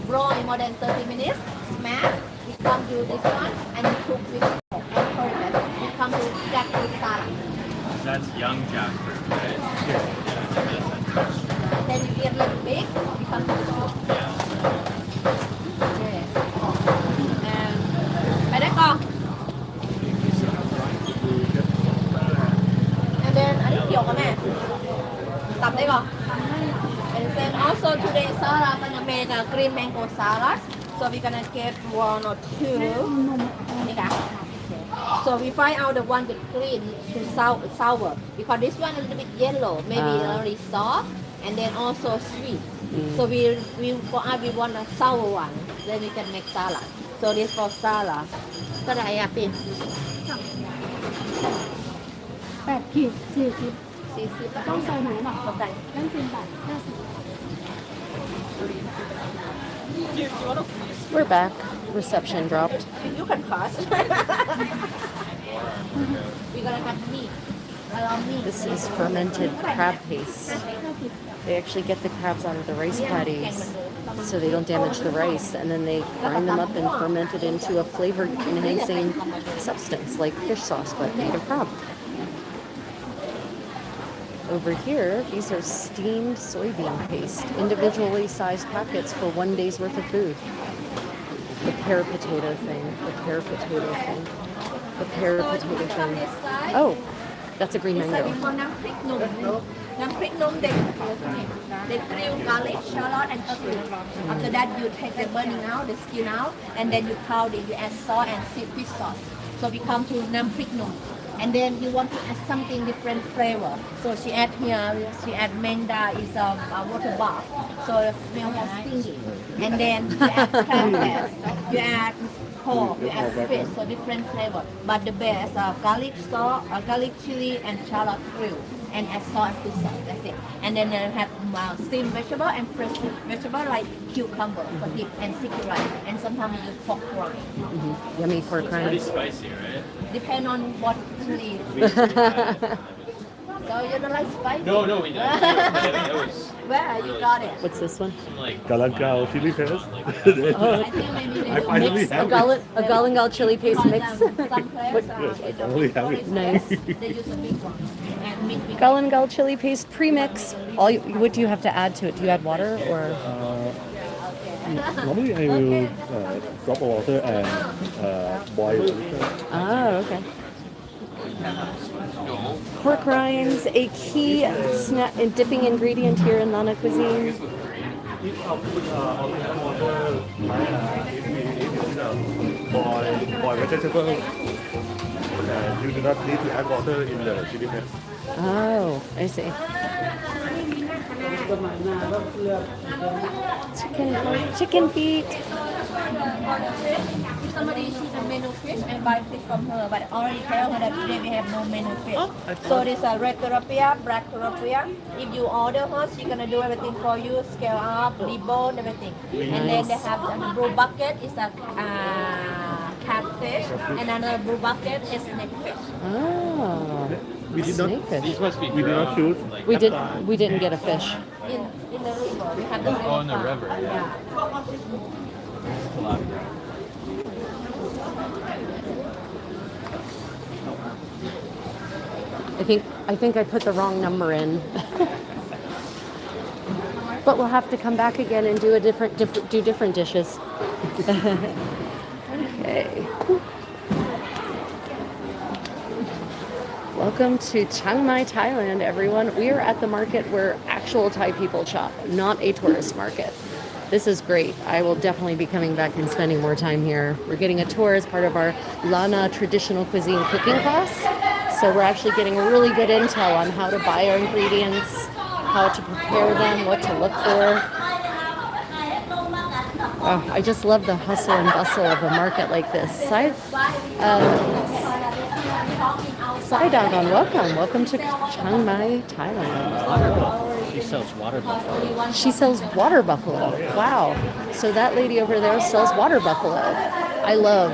broil more than 30 minutes, smash, we come to this one and cook with pork and curry. We come to jackfruit salad. That's young jackfruit, right? Yeah. Then you get a little big, we come to the soup. Okay. And by that go. And then I think you're gonna tap đấy không? And then also today Sarah gonna make a green mango salad. So we're gonna get one or two. Okay. So we find out the one with green to sour because this one a little bit yellow, maybe a little soft, and then also sweet. So we for us we want a sour one. Then we can make salad. So this for salad. ก็ได้อ่ะพี่ 8 ขีด 40 40 ต้องใส่ไหนหรอ เข้าใจ นั่น10 บาท We're back. Reception dropped. You can cross. We're gonna have meat. This is fermented crab paste. They actually get the crabs out of the rice patties so they don't damage the rice, and then they grind them up and ferment it into a flavor enhancing substance like fish sauce but made of crab. Over here, these are steamed soybean paste, individually sized packets for 1 day's worth of food. The pear potato thing, the pear potato thing, the pear potato thing. Oh, that's a green mango. น้ำพริกนมเด็ก they grill garlic, shallot and parsley. After that you take the burning out, the skin out, and then you powder it, you add salt and fish sauce. So we come to น้ำพริกนม. And then you want to add something different flavor. So she add here, she add menda is a water bath. So it smell more stingy. And then you add cranberries, you add pork, you add fish, so different flavor. But the best garlic salt, garlic chili and shallot grill. And add salt and fish sauce, that's it. And then you have steamed vegetable and fresh vegetable like cucumber for dip and sticky rice. And sometimes you use pork rind. Yummy pork Pretty rinds. spicy, right? Depend on what chili. So you don't like spicy? No, we didn't. That was Where you got it? What's this one? some like Galangal chili paste. I think maybe they I finally Mix, have a galangal chili paste mix. some place I finally have it. Nice. they use a big one and mix with Galangal chili paste premix. What do you have to add to it? Do you add water or? Normally I will drop water and boil it. Oh, okay. Pork rinds, a key snack and dipping ingredient here in Lana cuisine. If boil vegetable, you do not need to add water in the chili paste. Oh, I see. Chicken feet. if somebody sees a menu fish and buy fish from her, but already tell her that today we have no menu fish. So this is red tilapia, black tilapia. If you order her, she's gonna do everything for you, scale up, debone, everything. And then they have the blue bucket is a catfish, and another blue bucket is snakefish. Oh, We did not. snakefish. these must be We did not grown, choose. like, We didn't get a fish. In the river, we have the river. Oh, in the river, yeah. Tilapia. I think I put the wrong number in. But we'll have to come back again and do different dishes. Okay. Welcome to Chiang Mai, Thailand, everyone. We are at the market where actual Thai people shop, not a tourist market. This is great. I will definitely be coming back and spending more time here. We're getting a tour as part of our Lana traditional cuisine cooking class. So we're actually getting really good intel on how to buy our ingredients, how to prepare them, what to look for. Oh, I just love the hustle and bustle of a market like this. Saidagon, welcome to Chiang Mai, Thailand. She sells water buffalo. She sells water buffalo. Wow. So that lady over there sells water buffalo. I love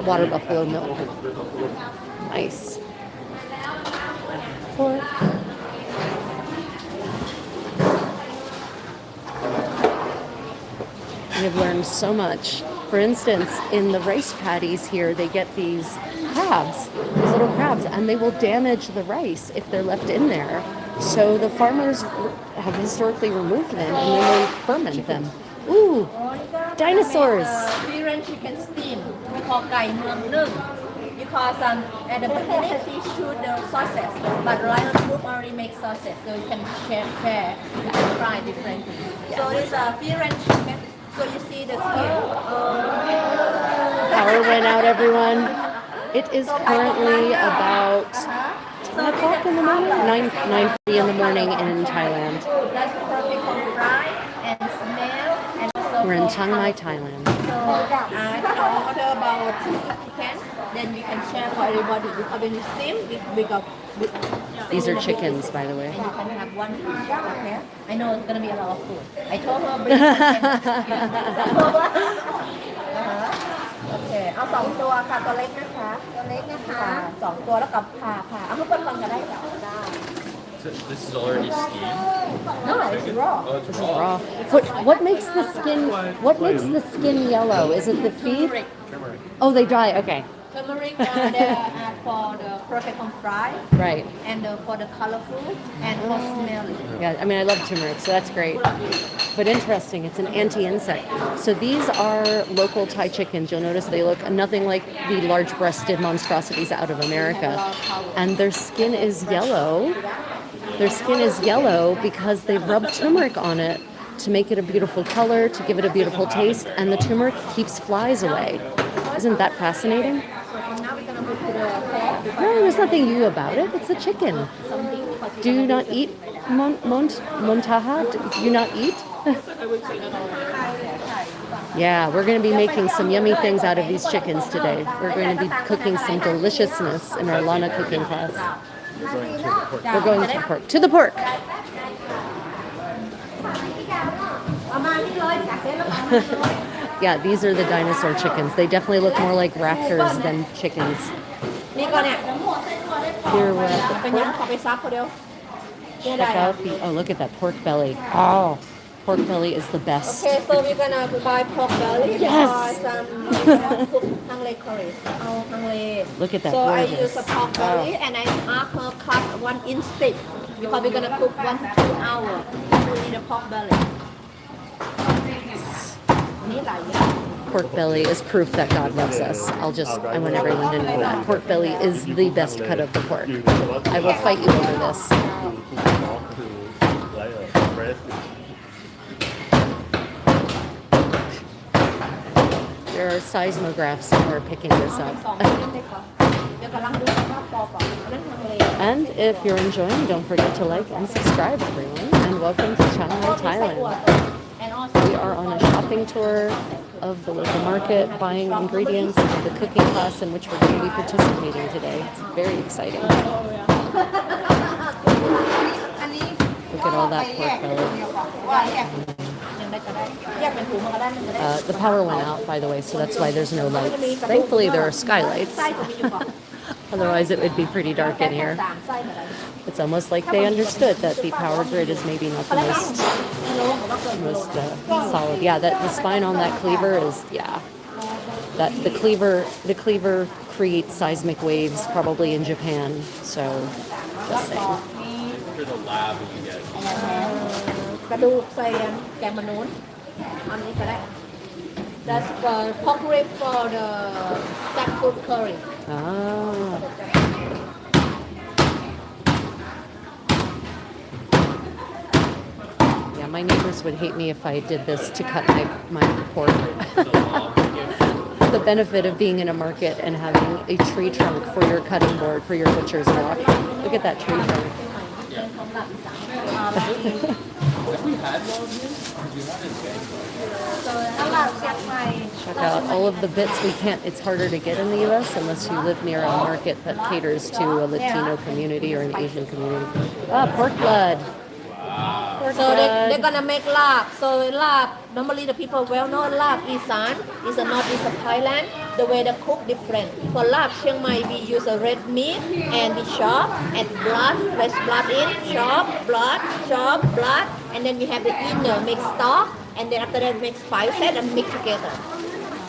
water buffalo milk. Nice. Pork. I've learned so much. For instance, in the rice paddies here, they get these crabs, these little crabs, and they will damage the rice if they're left in there. So the farmers have historically removed them and then they ferment them. Ooh, dinosaurs. Korean chicken steam คอไก่เมืองนึ่ง because at the beginning he shoot the sauces but Royal Group already make sauces so you can share you can try different so it's a Korean chicken so you see the skin Power went out, everyone. It is currently about 10 o'clock in the morning, 9:30 in the morning in Thailand. that's perfect for fry and smell and also We're in for Chiang Mai, Thailand. So I order about chicken, then we can share for everybody. Because when you steam, we got. These are chickens, by the way. And you can have one piece, okay? I know it's gonna be a lot of food. I told her bring chicken. โอเคเอาสองตัวค่ะตัวเล็กนะคะตัวเล็กนะคะสองตัวแล้วกับผ่าเอาให้เปิ้ลฟังกันได้เหรอได้ So this is already steamed. No, it's raw. Oh, it's raw. Raw. What makes the skin? What makes the skin yellow? Is it the feed? Oh, they dry. Okay, Turmeric they add for the perfect on fry right. and for the colorful and for smelling. Yeah, I mean, I love turmeric, so that's great. But interesting, it's an anti-insect. So these are local Thai chickens. You'll notice they look nothing like the large-breasted monstrosities out of America. And their skin is yellow. Their skin is yellow because they've rubbed turmeric on it to make it a beautiful color, to give it a beautiful taste, and the turmeric keeps flies away. Isn't that fascinating? So now we're gonna move to the pork. No, there's nothing new about it. It's a chicken. Do you not eat montaha? Do you not eat? Yeah, we're going to be making some yummy things out of these chickens today. We're going to be cooking some deliciousness in our Lana cooking class. We're going to the pork. To the pork! Yeah, these are the dinosaur chickens. They definitely look more like raptors than chickens. นี่ก็เนี่ย Here we're at the เป็นยังขอไปซับเขาเดียว Check out the, oh, look at that pork belly. Oh, pork belly is the best. Okay, so we're gonna buy pork belly Yes. because cook hanglae curry. Look at that So I gorgeous. use a pork belly and I ask her cut 1 inch thick because we're gonna cook 1 to 2 hours to eat the pork belly. นี่หลายอย่าง Pork belly is proof that God loves us. I want everyone to know that. Pork belly is the best cut of the pork. I will fight you over this. There are seismographs somewhere picking this up. 2 เล็กๆก่อนเดี๋ยวกำลังดูสภาพปอก่อนอันนั้นทางเล And if you're enjoying, don't forget to like and subscribe, everyone. And welcome to Chiang Mai, Thailand. and also We are on a shopping tour of the local market, buying ingredients for the cooking class in which we're going to be participating today. It's very exciting. Look at all that pork belly. ยังได้ก็ได้แยกเป็นถุงมันก็ได้มันจะได้ The power went out, by the way, so that's why there's no lights. Thankfully, there are skylights. ไส้ถุงอยู่ก่อน Otherwise, it would be pretty dark in here. 3 ไส้เท่าไหร่ It's almost like they understood that the power grid is maybe not the most solid. Yeah, that the spine on that cleaver is, yeah. That the cleaver creates seismic waves probably in Japan. So, just saying. After the lab, you get กระดูกใส่แกงมนุษย์อันนี้ก็ได้ That's the pork rib for the jackfruit curry Ah. Yeah, my neighbors would hate me if I did this to cut my pork. The benefit of being in a market and having a tree trunk for your cutting board for your butcher's block. Look at that tree trunk. Have we had one of these? Because we haven't. Check out all of the bits we can't, it's harder to get in the US unless you live near a market that caters to a Latino community or an Asian community. Ah, pork blood. Pork So they're blood. gonna make lab. So lab, normally the people well know lab Isan is a northeast of Thailand. The way they cook different. For lab Chiang Mai we use a red meat and we chop and blood, fresh blood in, chop, blood, and then we have the inner make stock and then after that make 5 sets and mix together.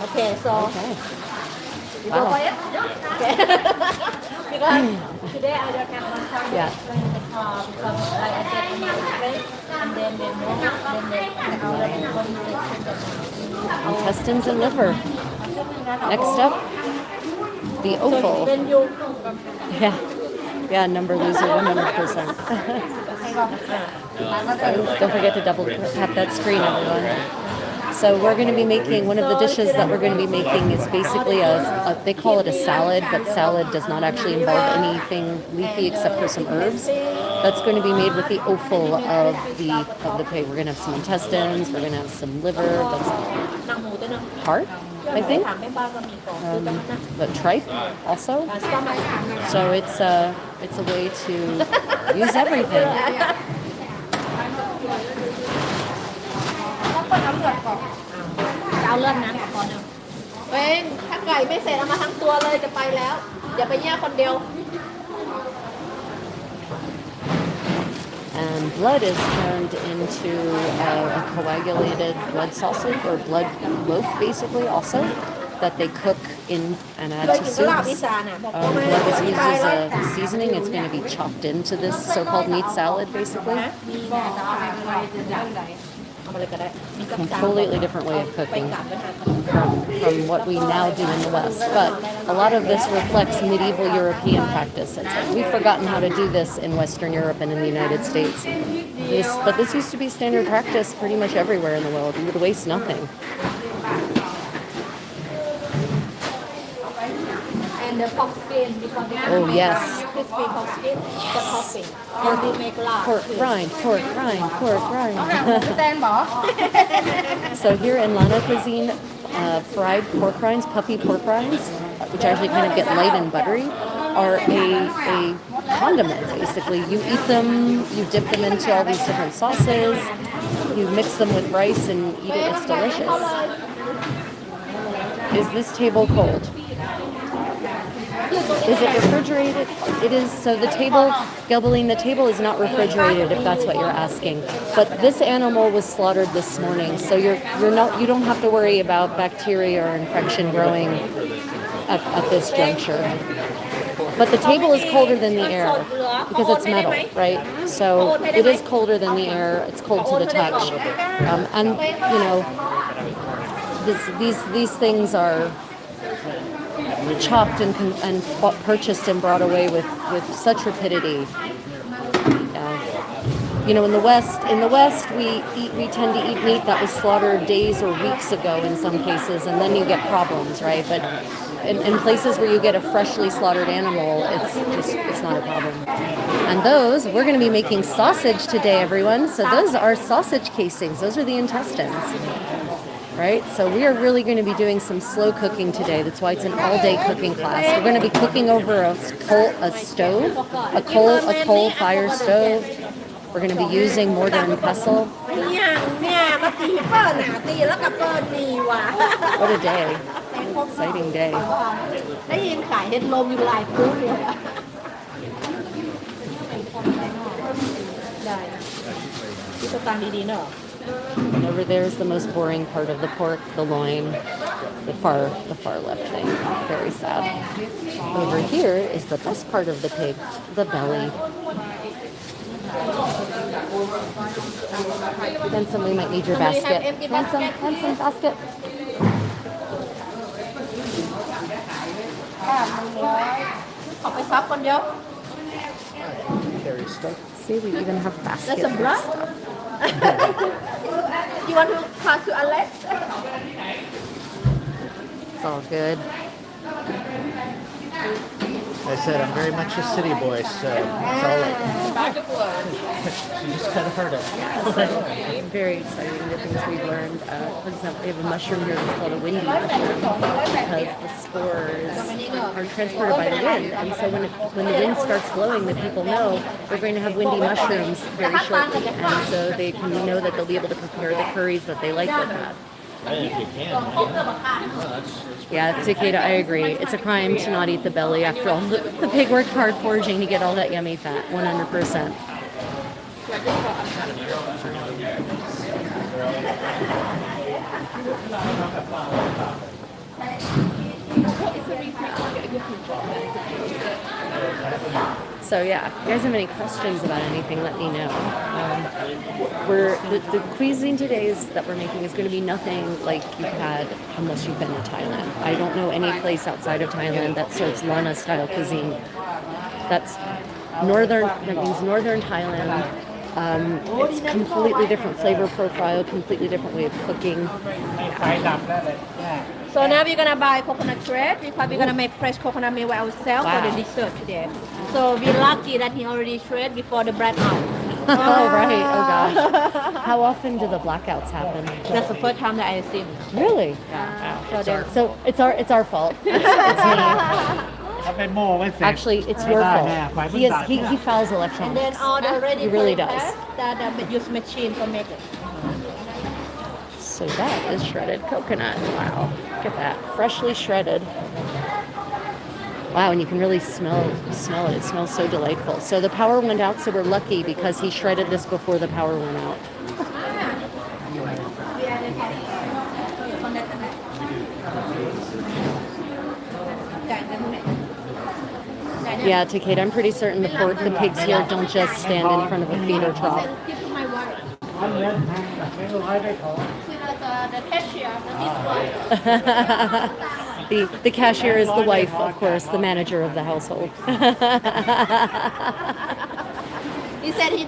Okay, so Okay. you go Wow. for it? Okay. Because today I don't have much time Yeah. to explain in the car because like I said, I'm not explain and then they know, then they already Intestines and liver. Next up, the So offal. then you Yeah. Yeah, number loser 100%. Don't forget to double tap that screen, everyone. So we're going to be making, one of the dishes that we're going to be making is basically they call it a salad, but salad does not actually involve anything leafy except for some herbs. That's going to be made with the offal of the pig. We're going to have some intestines, we're going to have some liver, that's heart, I think, but tripe also. So it's a way to use everything. เอาเลือดนะขอหนึ่งเว้งถ้าไก่ไม่เสร็จเอามาทั้งตัวเลยจะไปแล้วอย่าไปแยกคนเดียว And blood is turned into a coagulated blood sausage or blood loaf, basically, also that they cook in and add to ลาบ soups. อีสานอ่ะบอก Blood is used as a seasoning. It's going to be chopped into this so-called meat salad, basically. เอาไปเลยก็ได้ Completely different way of cooking from what we now do in the West. But a lot of this reflects medieval European practice. We've forgotten how to do this in Western Europe and in the United States. But this used to be standard practice pretty much everywhere in the world. We would waste nothing. and the pork skin because they Oh, make yes. crispy pork skin the topping and we make lard Pork rind, pork rind, pork rind. แตนบอก So here in Lana cuisine, fried pork rinds, puffy pork rinds, which actually kind of get light and buttery, are a condiment, basically. You eat them, you dip them into all these different sauces, you mix them with rice and eat it. It's delicious. Is this table cold? Is it refrigerated? It is. So the table, Gelbeline, the table is not refrigerated if that's what you're asking. But this animal was slaughtered this morning, so you don't have to worry about bacteria or infection growing at this juncture. But the table is colder than the air because it's metal, right? So it is colder than the air. It's cold to the touch, and you know, these things are chopped and purchased and brought away with such rapidity. You know, in the West, we tend to eat meat that was slaughtered days or weeks ago in some cases, and then you get problems, right? But in places where you get a freshly slaughtered animal, it's not a problem. And those, we're going to be making sausage today, everyone. So those are sausage casings. Those are the intestines. Right? So we are really going to be doing some slow cooking today. That's why it's an all-day cooking class. We're going to be cooking over a coal fire stove. We're going to be using mortar and pestle. เนี่ยมาตีเปิ้ลน่ะตีแล้วกับเปิ้ลมีว่ะ What a day. Exciting day. ได้ยินขายเห็ดลมอยู่หลายคู่เลยได้ที่สตางค์ดีๆเนอะ And over there is the most boring part of the pork, the loin, the far left thing. Very sad. Over here is the best part of the pig, the belly. Benson, we might need your basket. Benson, basket. ขอไปซับคนเดียว Carry stuff. See, we even have baskets. There's some and blood. stuff. You want to pass to Alex? It's all good. I said I'm very much a city boy, so it's all you just kind of heard it. Very exciting, the things we've learned. For example, we have a mushroom here that's called a windy mushroom because the spores are transported by the wind. And so when the wind starts blowing, the people know we're going to have windy mushrooms very shortly. And so they can know that they'll be able to prepare the curries that they like with that. If you can, Yeah, Takeda, I agree. It's a crime to not eat the belly after all. The pig worked hard foraging to get all that yummy fat, 100%. So yeah, if you guys have any questions about anything, let me know. The cuisine today that we're making is going to be nothing like you've had unless you've been to Thailand. I don't know any place outside of Thailand that serves Lana style cuisine. That means northern Thailand. It's completely different flavor profile, completely different way of cooking. So now we're gonna buy coconut shred because we're gonna make fresh coconut milk ourselves for the dessert today. So we're lucky that he already shred before the bread out. Oh right, oh gosh. How often do the blackouts happen? That's the first time that I see. Really? So it's our fault. It's me. Actually, it's your fault. He files electronics. And then all the ready He really does. that use machine for make it. So that is shredded coconut. Wow, look at that, freshly shredded. Wow, and you can really smell it. It smells so delightful. So the power went out, so we're lucky because he shredded this before the power went out. Yeah, Takeda, I'm pretty certain the pigs here don't just stand in front of a feeder trough. The cashier, this one. The cashier is the wife, of course, the manager of the household. He said he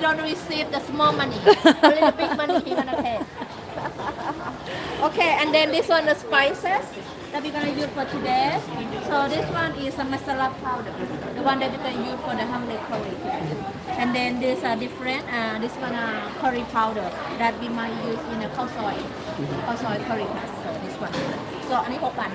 don't receive the small money. Only the big money he gonna pay. Okay, and then this one the spices that we're gonna use for today. So this one is a masala powder, the one that we can use for the Hamle curry. And then these are different. This one curry powder that we might use in a cow soy curry paste. So this one. So อันนี้6 บาท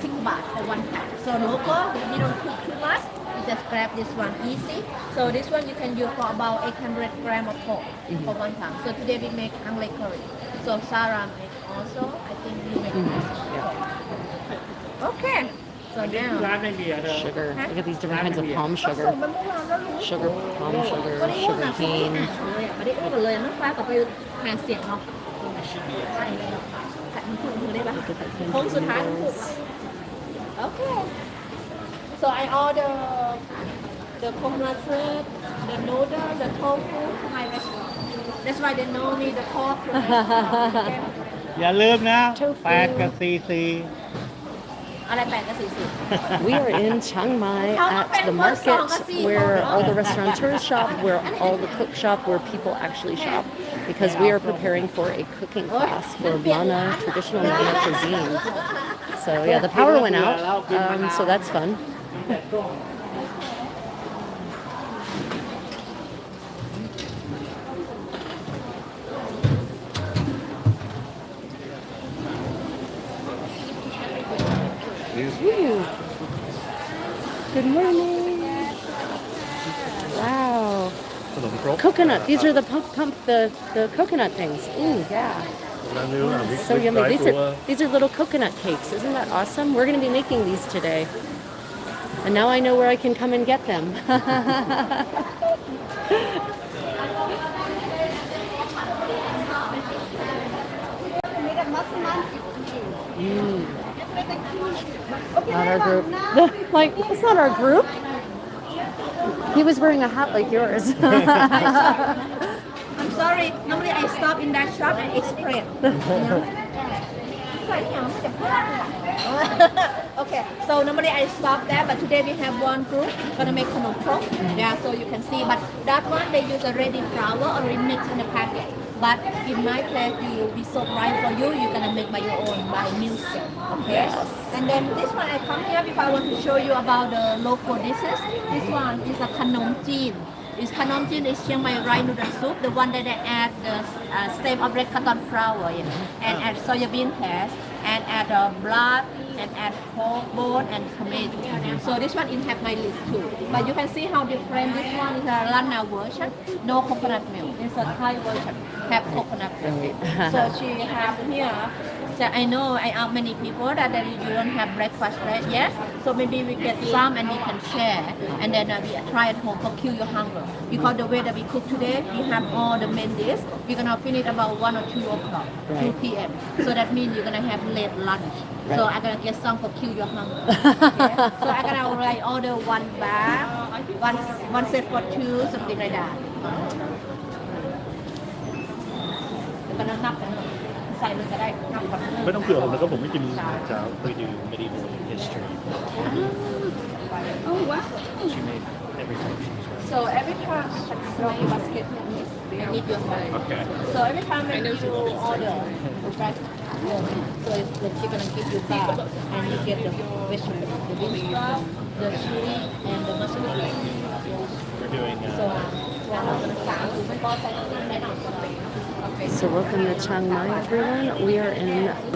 6 บาท for one pack. So local, we don't cook too much. You just grab this one easy. So this one you can use for about 800 grams of pork for one time. So today we make Hamle curry. So Sarah make also. I think we make Okay. So now Sugar. Look at these different kinds of palm sugar. Sugar, palm sugar, sugar cane. ไม่ได้อู้กันเลยน้องฟ้ากับไปหาเสียงเนาะขัดมือได้ปะโค้งสุดท้ายOkay. So I order the coconut shred, the noodle, the tofu to my restaurant. That's why they know me the pork. อย่าลืมนะ8 กับ 4 อะไร8 กับ 40 We are in Chiang Mai at the market where all the restaurateurs shop, where all the cooks shop, where people actually shop, because we are preparing for a cooking class for Lana, traditional Lana cuisine. So yeah, the power went out, so that's fun. Ooh. Good morning. Wow. Coconut. These are the the coconut things. Ooh, yeah. So yummy. These are little coconut cakes. Isn't that awesome? We're going to be making these today. And now I know where I can come and get them. Not our group. Like, it's not our group. He was wearing a hat like yours. I'm sorry. Normally I stop in that shop and explain. Okay, so normally I stop there, but today we have one group gonna make khanom krok. Yeah, so you can see. But that one they use a ready flour already mixed in the packet. But in my place, you will be so right for you. You're gonna make by your own by milk. Okay. Yes. And then this one I come here because I want to show you about the local dishes. This one is a khanom jin. This khanom jin is Chiang Mai rice noodle soup, the one that they add the stem of red cotton flour and add soya bean paste and add blood and add pork bone and tomato. So this one in have my list too. But you can see how different this one is a Lana version, no coconut milk. It's a Thai version, have coconut milk. So she have here. So I know I ask many people that you don't have breakfast, right? Yes. So maybe we get some and we can share, and then we try at home for kill your hunger. Because the way that we cook today, we have all the main dish. We're gonna finish about 1 or 2 o'clock, 2 p.m. So that means you're gonna have late lunch. So I'm gonna get some for kill your hunger. Okay? So I'm gonna like order 1 bar, one set for 2, something like that. ก็นับกันใส่เลยก็ได้นับก่อน ไม่ต้องเผื่อผมแล้วก็ผมไม่กินเช้า We do medieval history. Oh wow. She made every time she was ready. So every time my basket I need your help. Okay. So every time when you order, right? So it's gonna give you bar and you get the vegetables, the bean, the chili and the mushroom. We're doing So when I'm gonna start, we got that. So welcome to Chiang Mai, everyone. We are in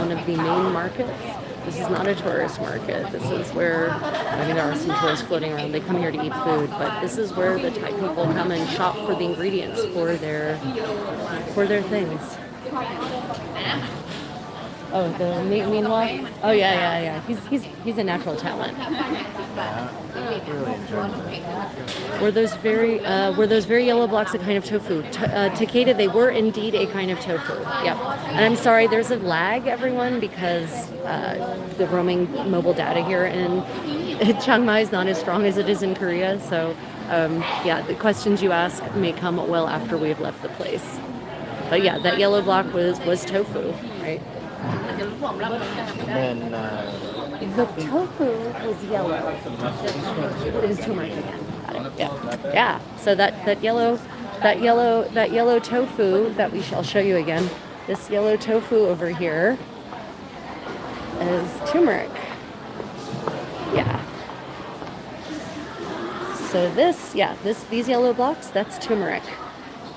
one of the main markets. This is not a tourist market. This is where, I mean, there are some tourists floating around. They come here to eat food, but this is where the Thai people come and shop for the ingredients for their things. Oh, the meanwhile. Oh yeah. He's a natural talent. really enjoyed that. Were those very yellow blocks a kind of tofu? Takeda, they were indeed a kind of tofu. Yep. And I'm sorry, there's a lag, everyone, because the roaming mobile data here in Chiang Mai is not as strong as it is in Korea. So yeah, the questions you ask may come well after we've left the place. But yeah, that yellow block was tofu, right? And The tofu was yellow. It is turmeric again. Got it. Yeah. So that yellow tofu that I'll show you again. This yellow tofu over here is turmeric. Yeah. So these yellow blocks, that's turmeric.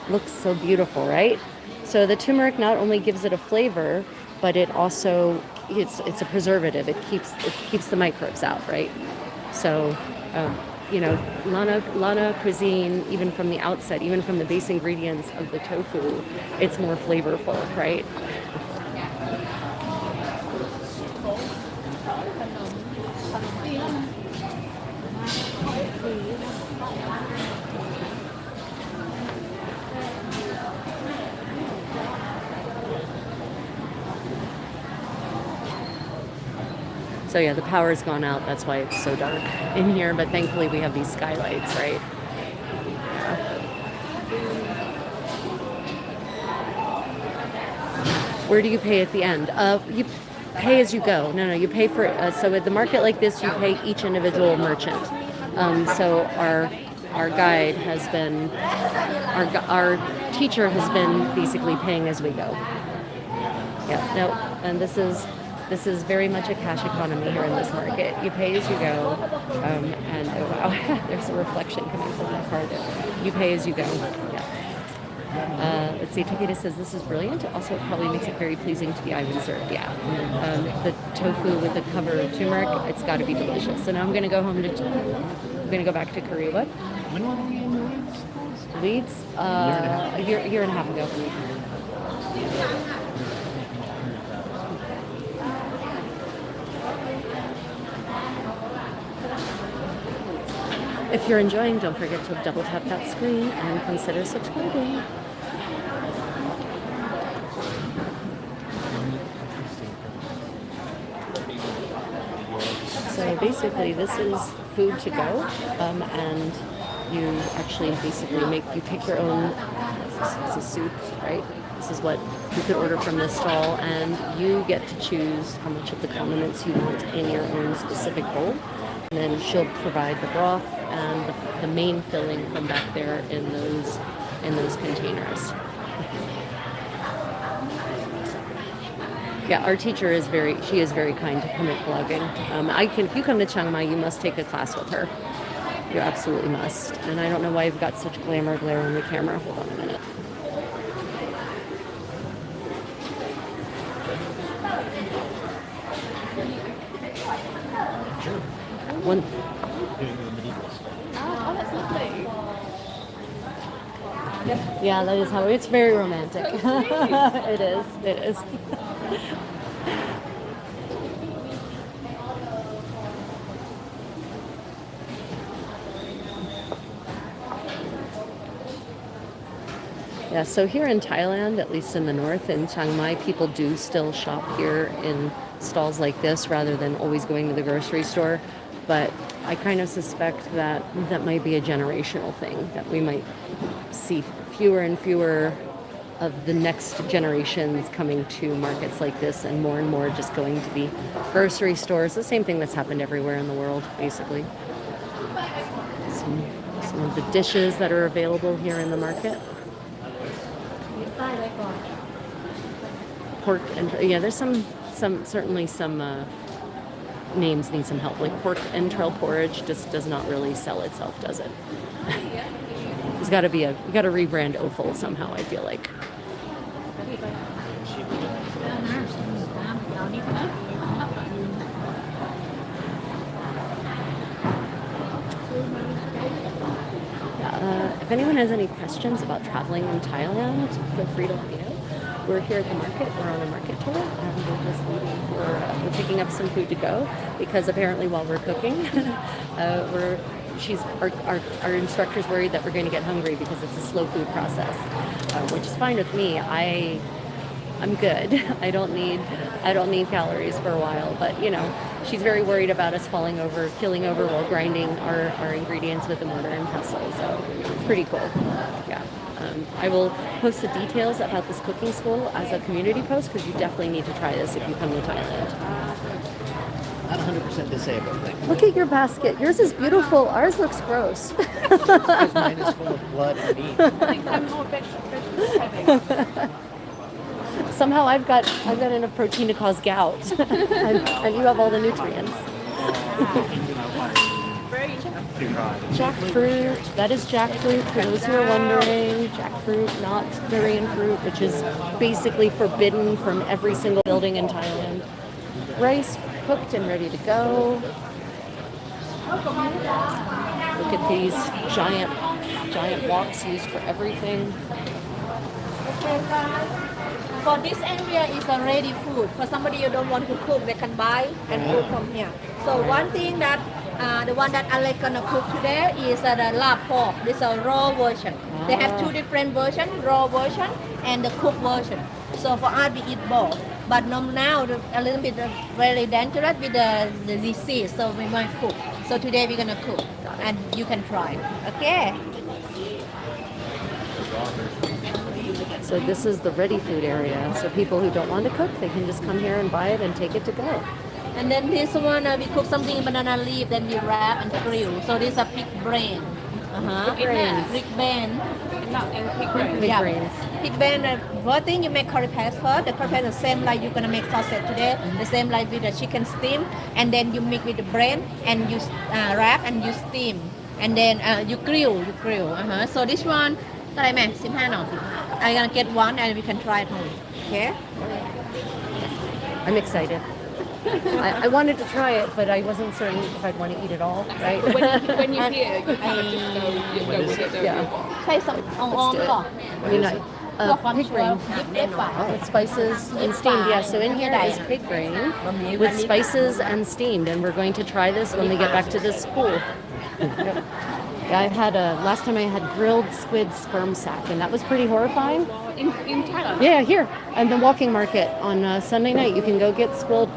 Looks so beautiful, right? So the turmeric not only gives it a flavor, but it also it's a preservative. It keeps the microbes out, right? So Lana cuisine, even from the outset, even from the base ingredients of the tofu, it's more flavorful, right? So yeah, the power's gone out. That's why it's so dark in here. But thankfully we have these skylights, right? Where do you pay at the end? You pay as you go. No, you pay for so at the market like this, you pay each individual merchant. So our guide has been, our teacher has been basically paying as we go. Yeah, no, and this is very much a cash economy here in this market. You pay as you go, and oh wow, there's a reflection coming from that car there. You pay as you go. Yeah. Let's see. Takeda says this is brilliant. Also, it probably makes it very pleasing to the eye when served. Yeah. The tofu with the cover of turmeric. It's got to be delicious. So now I'm gonna go home to. I'm gonna go back to Korea. What? when were we in Leeds? Leeds? A year and a half ago. If you're enjoying, don't forget to double tap that screen and consider subscribing. So basically this is food to go, and you actually basically pick your own, this is soup, right? This is what you could order from this stall, and you get to choose how much of the condiments you want in your own specific bowl. And then she'll provide the broth and the main filling from back there in those containers. Yeah, our teacher is very kind to permit vlogging. If you come to Chiang Mai, you must take a class with her. You absolutely must. And I don't know why you've got such glare on the camera. Hold on a minute. One, Oh, that's lovely. yeah, that is how it's very romantic. It is. It is. Yeah, so here in Thailand, at least in the north, in Chiang Mai, people do still shop here in stalls like this rather than always going to the grocery store. But I kind of suspect that that might be a generational thing, that we might see fewer and fewer of the next generations coming to markets like this and more just going to the grocery stores. The same thing that's happened everywhere in the world, basically. Some of the dishes that are available here in the market. Pork and yeah, there's some certainly some names need some help. Like pork entrail porridge just does not really sell itself, does it? There's got to be you got to rebrand offal somehow. I feel like. If anyone has any questions about traveling in Thailand, feel free to let me know. We're here at the market. We're on a market tour, and we're just waiting for. We're picking up some food to go because apparently while we're cooking, our instructor's worried that we're going to get hungry because it's a slow food process, which is fine with me. I'm good. I don't need calories for a while, but you know, she's very worried about us killing over while grinding our ingredients with a mortar and pestle. So pretty cool. Yeah. I will post the details about this cooking school as a community post because you definitely need to try this if you come to Thailand. Not 100% disabled. Look at your basket. Yours is beautiful. Ours looks gross. Because mine is full of blood and meat. I'm more vegetable. Somehow I've got enough protein to cause gout, and you have all the nutrients. Jackfruit. That is jackfruit. For those who are wondering, jackfruit, not durian fruit, which is basically forbidden from every single building in Thailand. Rice cooked and ready to go. Look at these giant woks used for everything. For this area is a ready food. For somebody who don't want to cook, they can buy and cook from here. So one thing that the one that Alex gonna cook today is the lap pork. This is a raw version. They have two different versions, raw version and the cooked version. So for us we eat both. But now a little bit very dangerous with the disease, so we might cook. So today we're gonna cook and you can try. Okay. So this is the ready food area. So people who don't want to cook, they can just come here and buy it and take it to go. And then this one we cook something banana leaf, then we wrap and grill. So this is a pig brain. Pig brains. Pig brain. Pig brains. Pig brain. First thing you make curry paste first. The curry paste the same like you're gonna make sausage today. The same like with the chicken steam. And then you mix with the brain and you wrap and you steam. And then you grill. So this one, I'm gonna get one and we can try it home. Okay? I'm excited. I wanted to try it, but I wasn't certain if I'd want to eat it all, right? When you hear, you kind of just go with it, don't you? Yeah. Try some Let's do it. I mean, pig brain with spices and steamed. Yeah, so in here is pig brain with spices and steamed, and we're going to try this when we get back to this school. Yeah, I had last time I had grilled squid sperm sack, and that was pretty horrifying. In Thailand? Yeah, here at the walking market on Sunday night, you can go get grilled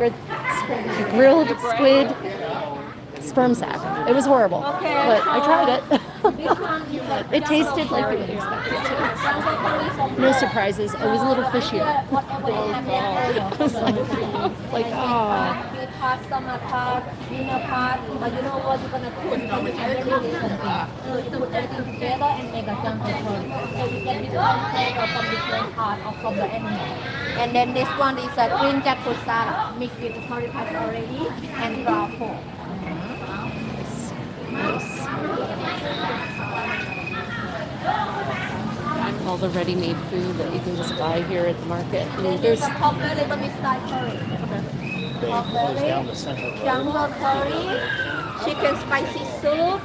squid sperm sack. It was horrible, but I tried it. It tasted like we would expect it to. No surprises. It was a little fishier. It's like, oh. Summer part, winter part, but you know what you're gonna cook? You put everything together and make a jungle curry. So you get different flavor from different part from the animal. And then this one is a green jackfruit salad mixed with the curry paste already and raw pork. Nice. All the ready-made food that you can just buy here at the market. There's a top little bit style curry. pork belly, jungle curry, chicken spicy soup.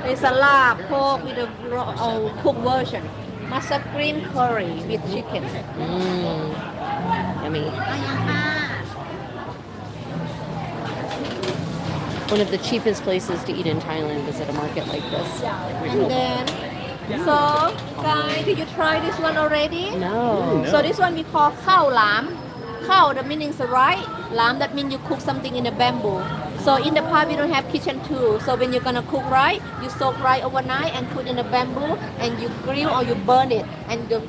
There's a lard pork with a cooked version. Mustard green curry with chicken. Yummy. One of the cheapest places to eat in Thailand is at a market like this. And then, so guys, did you try this one already? No. So this one we call khao lam. Khao, the meaning is right. Lam, that means you cook something in a bamboo. So in the part we don't have kitchen too. So when you're gonna cook rice, you soak rice overnight and put in a bamboo and you grill or you burn it and the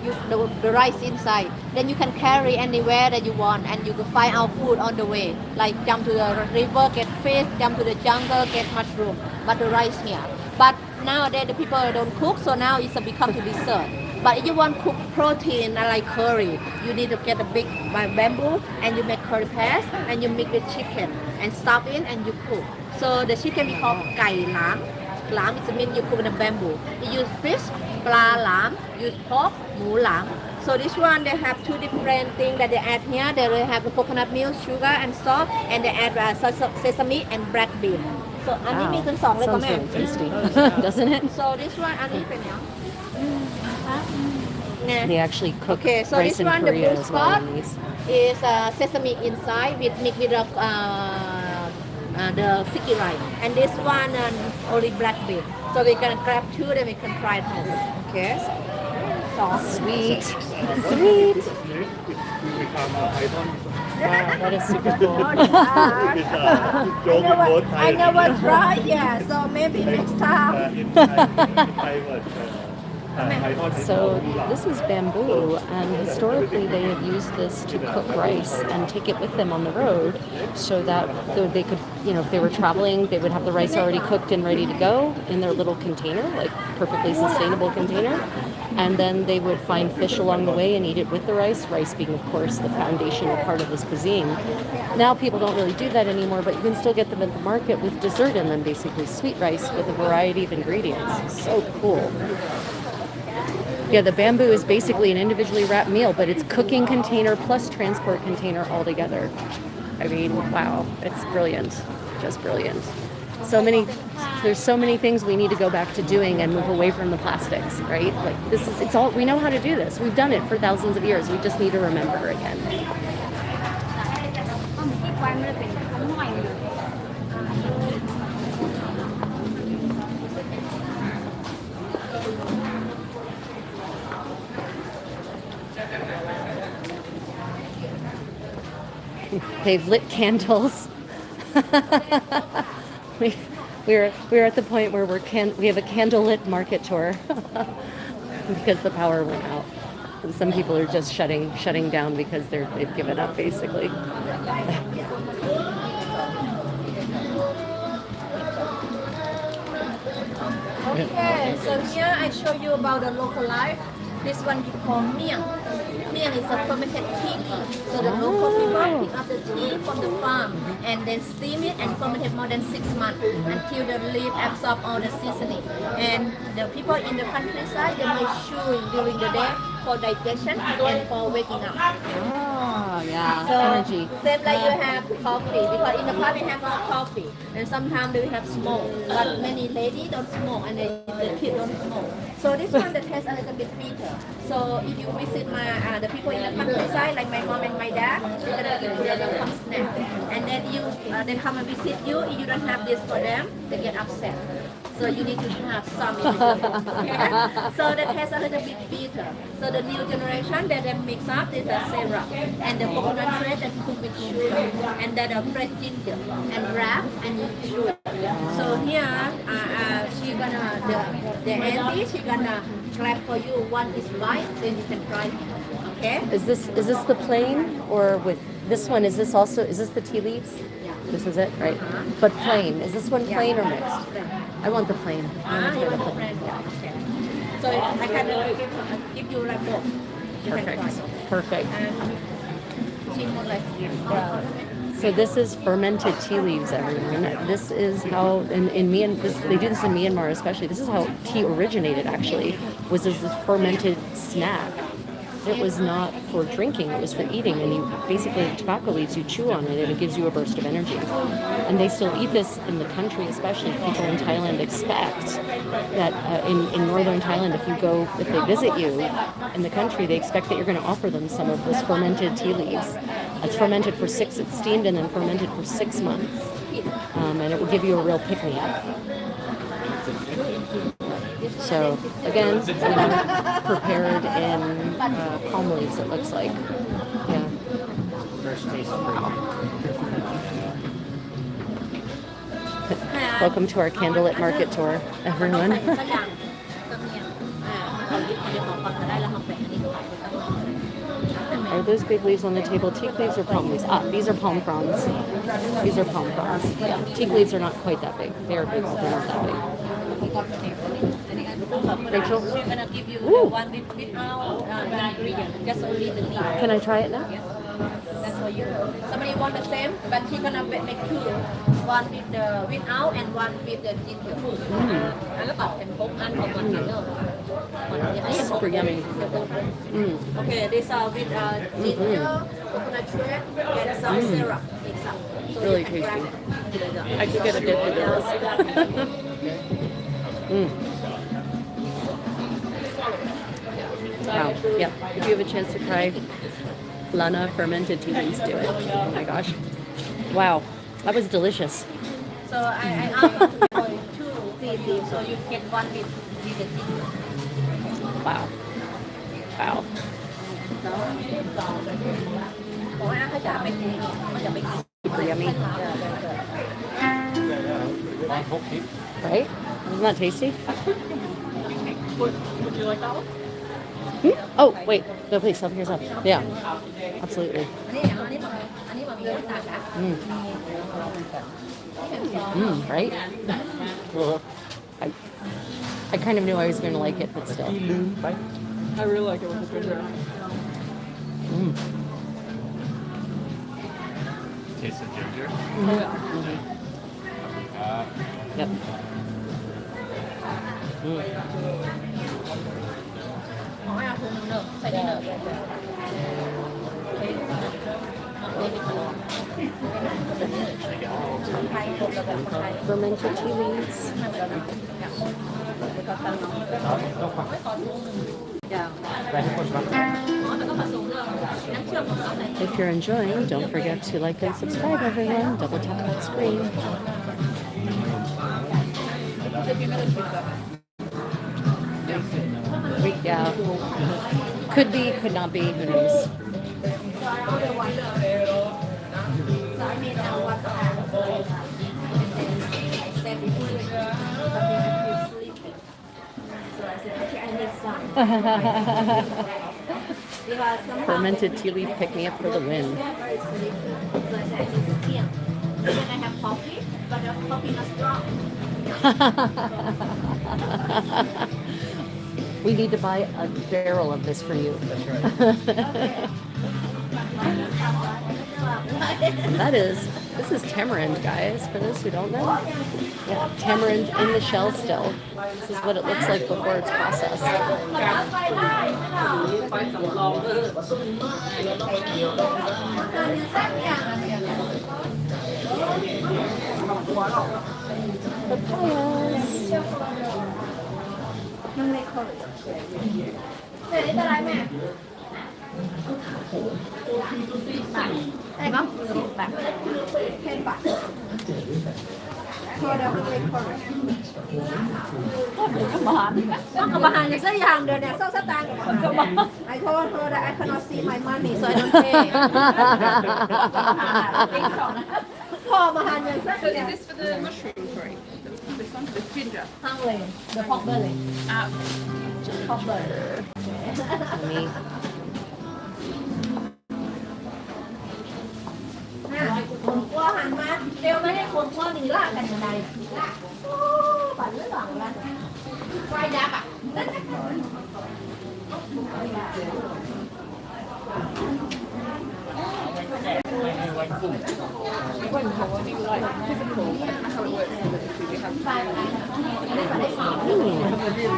rice inside. Then you can carry anywhere that you want and you can find our food on the way. Like jump to the river, get fish, jump to the jungle, get mushroom. But the rice here. But nowadays the people don't cook, so now it's become to dessert. But if you want cook protein like curry, you need to get a big bamboo and you make curry paste and you mix with chicken and stuff in and you cook. So the chicken we call kai lam. Lam is mean you cook in a bamboo. You use fish, pla lam, use pork, mu lam. So this one they have two different things that they add here. They have the coconut milk, sugar and salt, and they add sesame and black bean. So อันนี้มีทั้งสองเลยก็ Sounds แม่ really tasty, doesn't it? So this one อันนี้เป็นยัง They actually cook Okay, so rice this in one, the Korea blue as well spot in these. is sesame inside with mixed with the sticky rice. And this one only black bean. So we can grab two, then we can try it home. Okay. Sauce. Sweet. Sweet. become a python. Wow, that is super cool. I never tried yet, so maybe next time. So this is bamboo, and historically they have used this to cook rice and take it with them on the road, so that they could, if they were traveling, they would have the rice already cooked and ready to go in their little container, like perfectly sustainable container, and then they would find fish along the way and eat it with the rice. Rice being, of course, the foundational part of this cuisine. Now people don't really do that anymore, but you can still get them at the market with dessert in them, basically sweet rice with a variety of ingredients. So cool. Yeah, the bamboo is basically an individually wrapped meal, but it's cooking container plus transport container all together. I mean, wow, it's brilliant, just brilliant. There's so many things we need to go back to doing and move away from the plastics, right? Like it's all, we know how to do this. We've done it for thousands of years. We just need to remember again. They've lit candles. we're at the point where we have a candlelit market tour because the power went out. And some people are just shutting down because they've given up basically. Okay, so here I show you about the local life. This one we call miang. Miang is a fermented tea leaf. So the local people pick up the tea from the farm and then steam it and ferment it more than 6 months until the leaf absorb all the seasoning. And the people in the countryside, they may chewing during the day for digestion and for waking up. Oh, yeah, So energy. same like you have coffee, because in the past we have no coffee, and sometimes we have smoke, but many ladies don't smoke and the kids don't smoke. So this one that tastes a little bit bitter. So if you visit the people in the countryside, like my mom and my dad, they're gonna give you a welcome snack, and then they come and visit you. If you don't have this for them, they get upset. So you need to have some. Okay? So that tastes a little bit bitter. So the new generation that they mix up is the syrup and the coconut thread that cook with sugar, and then the fresh ginger and wrap and you chew it. So here she gonna the auntie she gonna grab for you one is bite, then you can try it. Okay. Is this the plain, or with this one? Is this the tea leaves? This is it, right? But plain. Is this one plain or mixed? I want the plain. You want the brand, yeah. Okay. So I can give you like both. You can try it. Perfect. She more like So this is fermented tea leaves, everyone. This is how in Myanmar, they do this in Myanmar especially. This is how tea originated actually, was as this fermented snack. It was not for drinking, it was for eating. And you basically, tobacco leaves, you chew on it and it gives you a burst of energy. And they still eat this in the country, especially people in Thailand expect that in northern Thailand, if they visit you in the country, they expect that you're going to offer them some of this fermented tea leaves. It's fermented for it's steamed and then fermented for 6 months. And it will give you a real pick-me-up. So again, prepared in palm leaves, it looks like. Yeah. First taste Welcome to our candlelit market tour, everyone. Are those big leaves on the table teak leaves or palm leaves? Ah, these are palm fronds. These are palm fronds. Teak leaves are not quite that big. They are big, but they're not that big. Rachel? We're gonna give you the one without ingredient, just only the leaf. Can I try it now? That's for you. Somebody want the same, but she's gonna make two. One with the without and one with the ginger. Super yummy. Okay, these are with ginger, coconut shred, and some syrup. Mix up. So Really you can tasty. grab it. I could get a dip of this. Wow. Yep. If you have a chance to try Lana fermented tea leaves, do it. Oh my gosh. Wow. That was delicious. So I asked you to for two leaves, so you get one with the ginger. Wow. Wow. ของอาเขาจะเป็นมันจะเป็น Super yummy. Right? Isn't that tasty? Would you like that one? Oh, wait. No, please. Here's up. Yeah. Absolutely. อันนี้มันมีน้ำตาลนะ Right? I kind of knew I was going to like it, but still. I really like it with the ginger. Taste of ginger. Oh yeah. Yep. Mm. ของอาคือเนอะใส่นี่เนอะคนไทยคนละแบบคนไทย Fermented tea leaves. If you're enjoying, don't forget to like and subscribe, everyone. Double tap that screen. Yeah. Could be, could not be, who knows. Fermented tea leaf pick me up for the win. Then I have coffee, but the coffee not strong. We need to buy a barrel of this for you. This is tamarind, guys, for those who don't know. Yeah, tamarind in the shell still. This is what it looks like before it's processed. Papayas. นั่งในคอร์ดเสร็จได้ไรแม่ได้ปะแบบเพ่นปะคอร์ดเอาในคอร์ดต้องกระบาลอย่างสักอย่างเดี๋ยวเนี่ยเศร้าสตางค์กับกระบาลไอ้โทษthat I cannot see my money so I don't pay พอมาหันอย่างสัก So อย่าง is this for the mushroom curry? This one? The ginger? ข้างเลย the pork belly Ah, pork belly Me. ว่าหันมาเดี๋ยวไม่ให้คนพ่อหนึ่งลากกันยังไงลากโอ้ปั่นเรื่องหลังละไฟยักษ์อ่ะ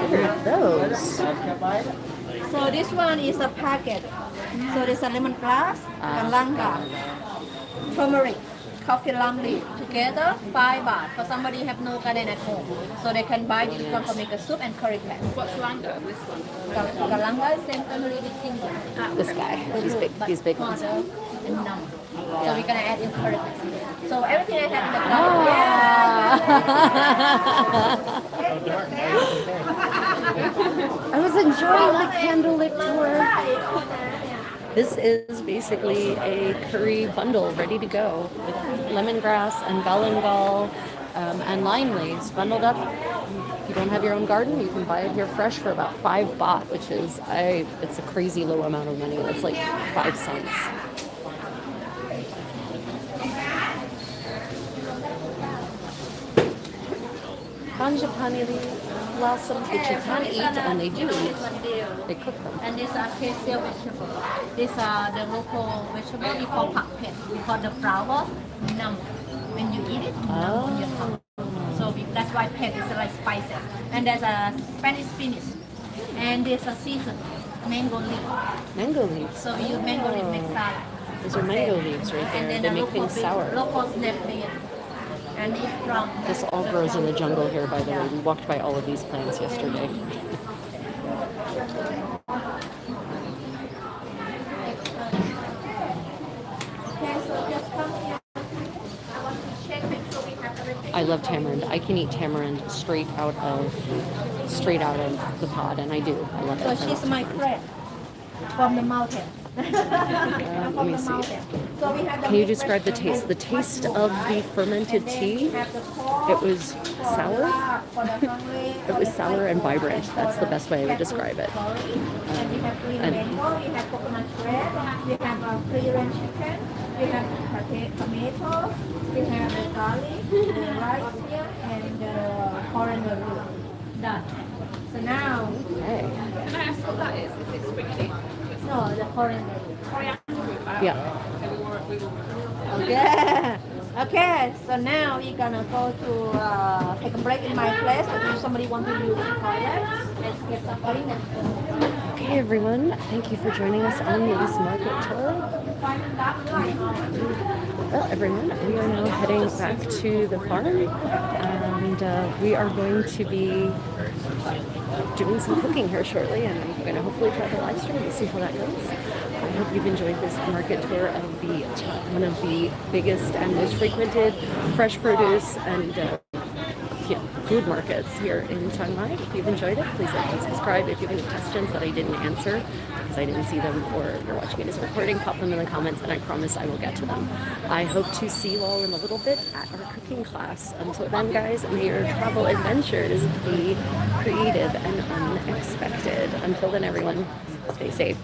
Look at those. So this one is a packet. So there's a lemongrass, galanga, turmeric, coffee lime leaf together, 5 baht. For somebody who have no garden at home, so they can buy this one for make a soup and curry pack. What's langa? This one. Galanga is same turmeric with ginger. This guy, these big ones. And numb. So we're gonna add in curry pack. So everything I have in the I was enjoying the candlelit tour. This is basically a curry bundle ready to go with lemongrass and galangal and lime leaves bundled up. If you don't have your own garden, you can buy it here fresh for about 5 baht, which is it's a crazy low amount of money. It's like 5 cents. Panjapani blossoms, which you can eat, and they do eat. They cook them. And these are cassia vegetables. These are the local vegetable we call pak pet. We call the flower numb. When you eat it, numb on your tongue. So that's why pet is like spicy. And there's a Spanish spinach. And there's a season mango leaf. Mango leaves. So we use mango leaf make salad. Those are mango leaves right And there. then They make things sour. Local snap plant. And it's from This all grows in the jungle here, by the way. We walked by all of these plants yesterday. I love tamarind. I can eat tamarind straight out of the pod, and I do. I love So it. she's my friend from the mountain. Let me see. So we have Can you describe the taste? The taste of the fermented tea. It was sour. It was sour and vibrant. That's the best way I would describe it. And we have green mango, we have coconut bread, we have free range chicken, we have tomatoes, we have the garlic, the rice here, and the coriander root. Done. So now, Okay. Can I ask what that is? Is it squiggly? no, the coriander root. Yeah. Okay. Okay, so now we're gonna go to take a break in my place. If somebody want to use the toilet, let's get something. Okay, everyone. Thank you for joining us on this market tour. Well, everyone, we are now heading back to the farm, and we are going to be doing some cooking here shortly, and I'm going to hopefully try the live stream and see how that goes. I hope you've enjoyed this market tour of one of the biggest and most frequented fresh produce and food markets here in Chiang Mai. If you've enjoyed it, please like and subscribe. If you have any questions that I didn't answer because I didn't see them, or you're watching it as a recording, pop them in the comments and I promise I will get to them. I hope to see you all in a little bit at our cooking class. Until then, guys, may your travel adventures be creative and unexpected. Until then, everyone, stay safe.